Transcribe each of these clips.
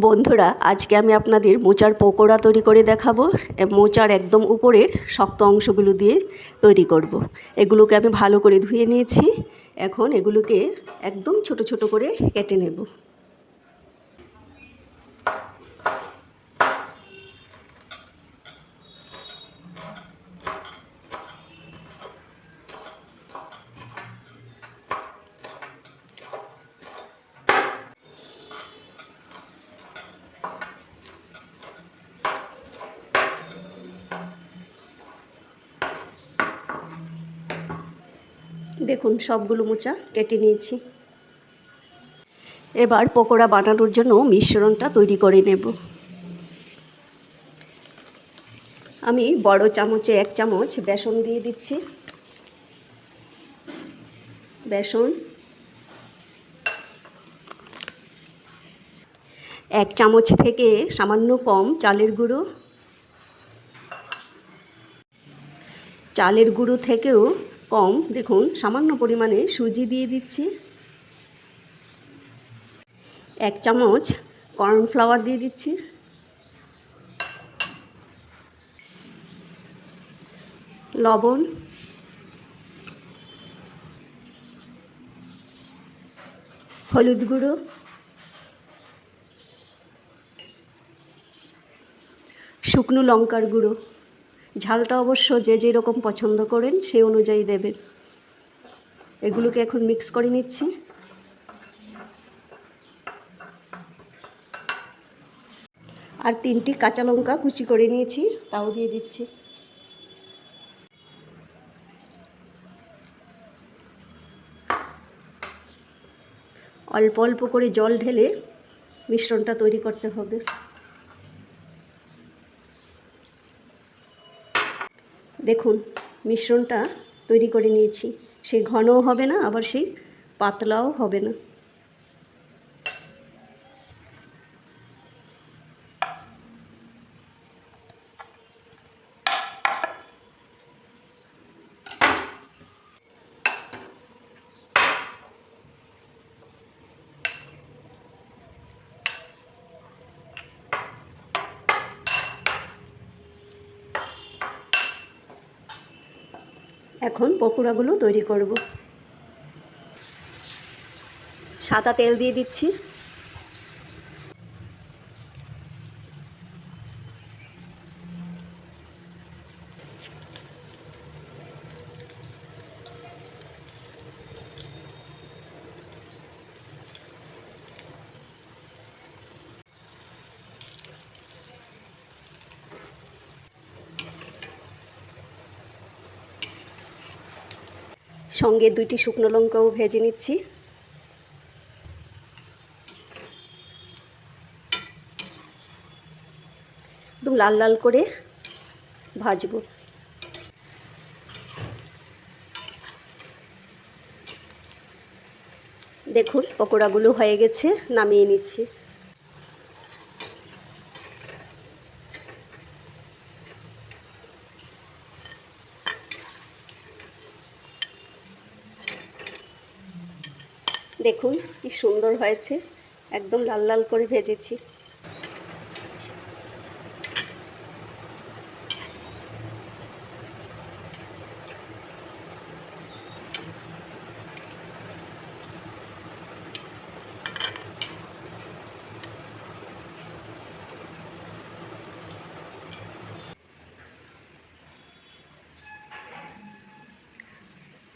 বন্ধুরা, আজকে আমি আপনাদের মোচার পকোড়া তৈরি করে দেখাবো। মোচার একদম উপরের শক্ত অংশগুলো দিয়ে তৈরি করব। এগুলোকে আমি ভালো করে ধুয়ে নিয়েছি। এখন এগুলোকে একদম ছোট ছোট করে কেটে নেব। দেখুন, সবগুলো মোচা কেটে নিয়েছি। এবার পকোড়া বানানোর জন্য মিশ্রণটা তৈরি করে নেব। আমি বড় চামচে 1 চামচ বেসন দিয়ে দিচ্ছি। বেসন 1 চামচ থেকে সামান্য কম চালের গুঁড়ো। চালের গুঁড়ো থেকেও কম দেখুন সামান্য পরিমাণে সুজি দিয়ে দিচ্ছি। 1 চামচ কর্নফ্লাওয়ার দিয়ে দিচ্ছি। লবণ, হলুদ গুঁড়ো, শুকনো লঙ্কার গুঁড়ো। ঝালটা অবশ্য যে যেরকম পছন্দ করেন সেই অনুযায়ী দেবেন। এগুলোকে এখন মিক্স করে নিচ্ছি। আর 3টি কাঁচা লঙ্কা কুচি করে নিয়েছি, তাও দিয়ে দিচ্ছি। অল্প অল্প করে জল ঢেলে মিশ্রণটা তৈরি করতে হবে। দেখুন, মিশ্রণটা তৈরি করে নিয়েছি। সেই ঘনও হবে না, আবার সেই পাতলাও হবে না। এখন পকোড়াগুলো তৈরি করব। সাদা তেল দিয়ে দিচ্ছি। সঙ্গে 2টি শুকনো লঙ্কাও ভেজে নিচ্ছি। একদম লাল লাল করে ভাজবো। দেখুন, পকোড়াগুলো হয়ে গেছে, নামিয়ে নিচ্ছি। দেখুন কি সুন্দর হয়েছে, একদম লাল লাল করে ভেজেছি।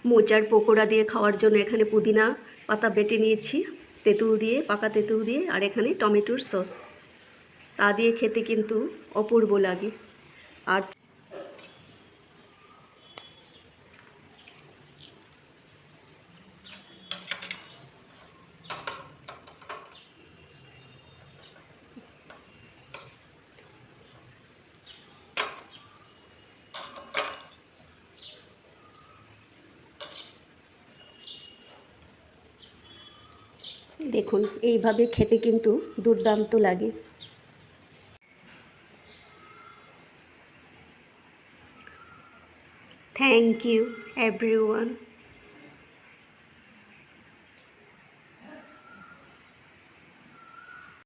মোচার পকোড়া দিয়ে খাওয়ার জন্য এখানে পুদিনা পাতা বেটে নিয়েছি, তেঁতুল দিয়ে, পাকা তেঁতুল দিয়ে, আর এখানে টমেটোর সস। তা দিয়ে খেতে কিন্তু অপূর্ব লাগে। আর দেখুন, এইভাবে খেতে কিন্তু দুর্দান্ত লাগে। Thank you everyone.